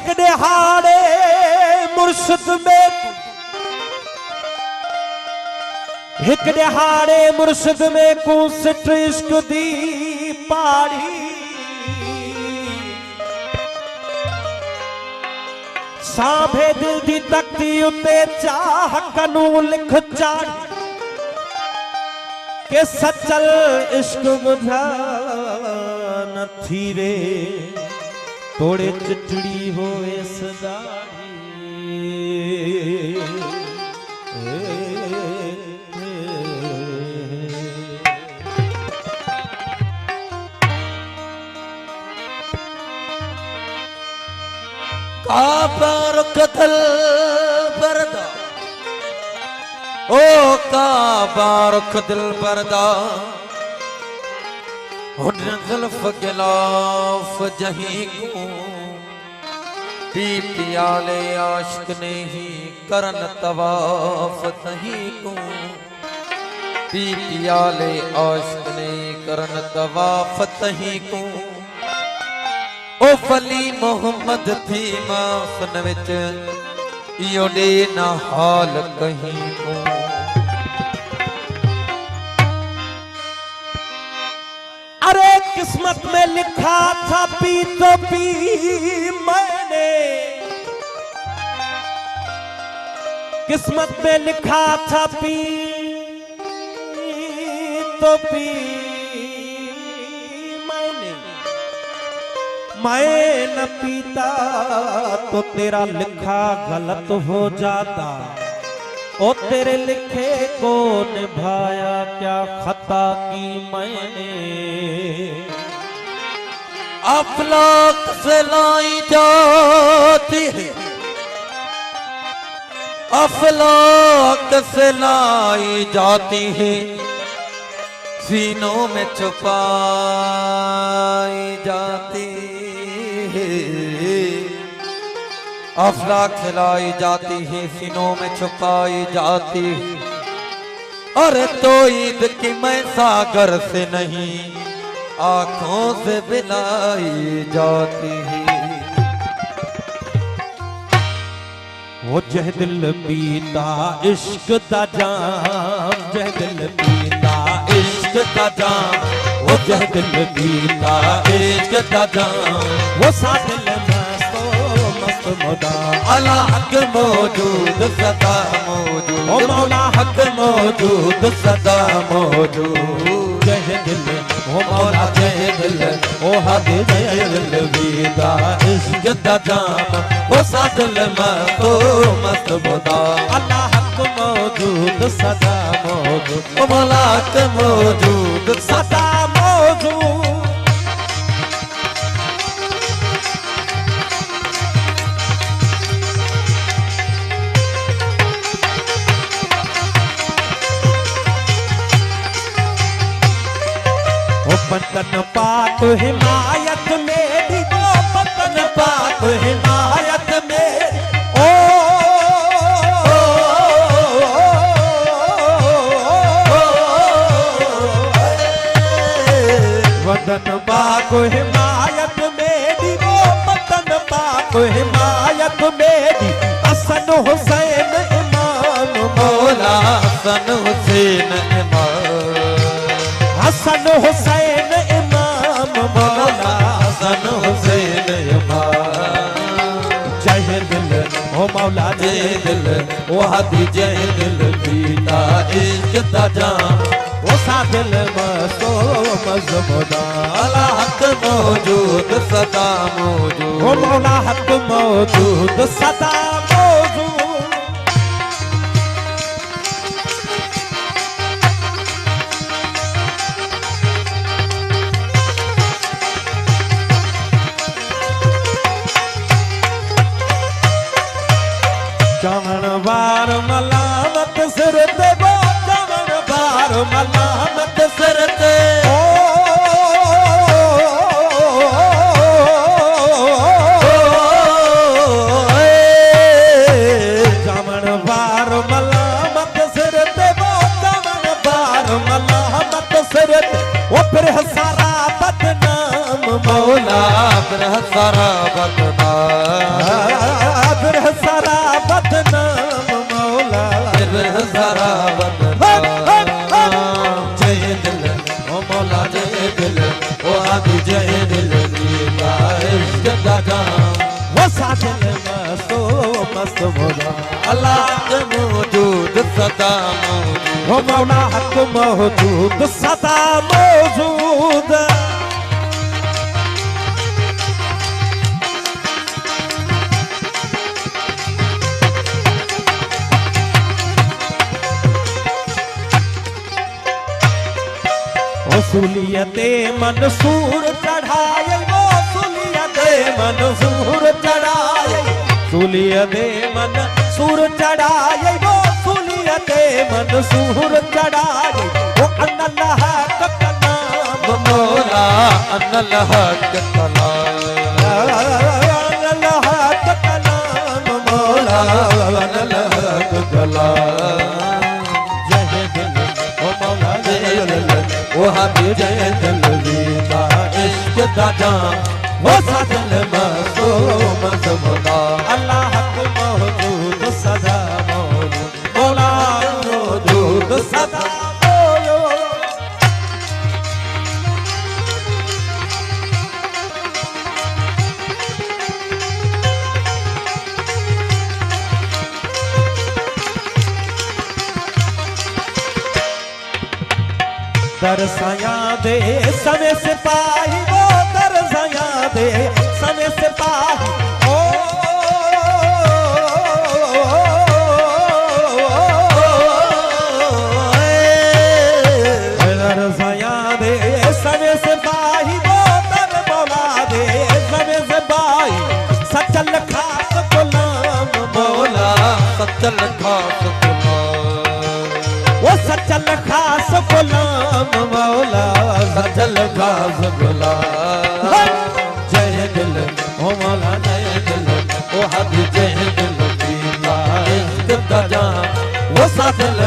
एक दिहाड़े मुर्शिद में एक दिहाड़े मुर्शिद में को सिट इश्क दी पाड़ी साभे दिल दी तकती उते चाह कनू लिख चाड़ी के सचल इश्क बुझा न थी रे तोड़े चिटड़ी होए सदाई काबर कतल बरदा ओ काबर कतल बरदा जुल्फ गिलाफ जही को पी पियाले आशिक ने ही करन तवाफ तही को पी पियाले आशिक ने करन तवाफ तही को ओ फली मोहम्मद थी माफन विच इयो दे ना हाल कहीं को अरे किस्मत में लिखा था पी तो पी मैंने किस्मत में लिखा था पी तो पी मैं न पीता तो तेरा लिखा गलत हो जाता ओ तेरे लिखे को निभाया क्या खता की मैंने अफलाक से लाई जाती है अफलाक से लाई जाती है सीनों में छुपाई जाती है अफलाक खिलाई जाती है सीनों में छुपाई जाती है अरे तो ईद की मैं सागर से नहीं आंखों से बिलाई जाती है वो जह दिल पीता इश्क दा जाम जह दिल पीता इश्क दा जाम वो जह दिल पीता इश्क दा जाम वो सा दिल मस्त मौदा अला हक मौजूद सदा मौजूद ओ मौला हक मौजूद सदा मौजूद जह दिल ओ मौला जह दिल ओ हद जह दिल पीता इश्क दा जाम वो सा दिल मस्त मौदा अल्लाह हक मौजूद सदा मौजूद ओ मौला हक मौजूद सदा मौजूद बंधन पाक हिमायत मेरी वो बंधन पाक हिमायत मेरी ओ बंधन पाक हिमायत मेरी वो बंधन पाक हिमायत मेरी हसन हुसैन इमाम मौला हसन हुसैन इमाम हसन हुसैन इमाम मौला हसन हुसैन इमाम जय दिल ओ मौला जय दिल ओ हादी जय दिल पीता इश्क दा जाम वो सा दिल मस्तो मजमुदा अला हक मौजूद सदा मौजूद ओ मौला हक मौजूद सदा मौजूद चमन बार मलामत सिर ते वो चमन बार मलामत सिर ते सारा बदनाम, फिर है सारा बदनाम मौला, दिल है सारा बदनाम। जय दिल ओ मौला जय दिल ओ आदि जय दिल दीदा इश्क दा जाम। वो सादिल मस्तो मस्त मौला, अल्लाह के मौजूद सदा मौजूद, वो मौला हक मौजूद सदा मौजूद। सूलियते मंसूर चढ़ाए, वो सूलियते मंसूर चढ़ाए, सूलियते मंसूर चढ़ाए, वो सूलियते मंसूर चढ़ाए। वो अल्लाह का कलाम मौला अनल हक कलाम, अल्लाह का कलाम मौला, अनल हक कलाम। जय दिल ओ मौला जय दिल, वो हाथी जय दिल दीदा इश्क दा जाम। वो सादिल मस्तो मस्त मौला, अल्लाह हक मौजूद सदा मौजूद, मौला मौजूद सदा मौजूद। दरसाया दे समय से पाही, वो दरसाया दे समय से पाही। ओ दरसाया दे समय से पाही, वो दर मौला दे समय से पाही। सचल खास गुलाम मौला सचल खास गुलाम, वो सचल खास गुलाम मौला, सचल खास गुलाम। जय दिल ओ मौला जय दिल, वो हाथी जय दिल दीदा इश्क दा जाम। वो सादिल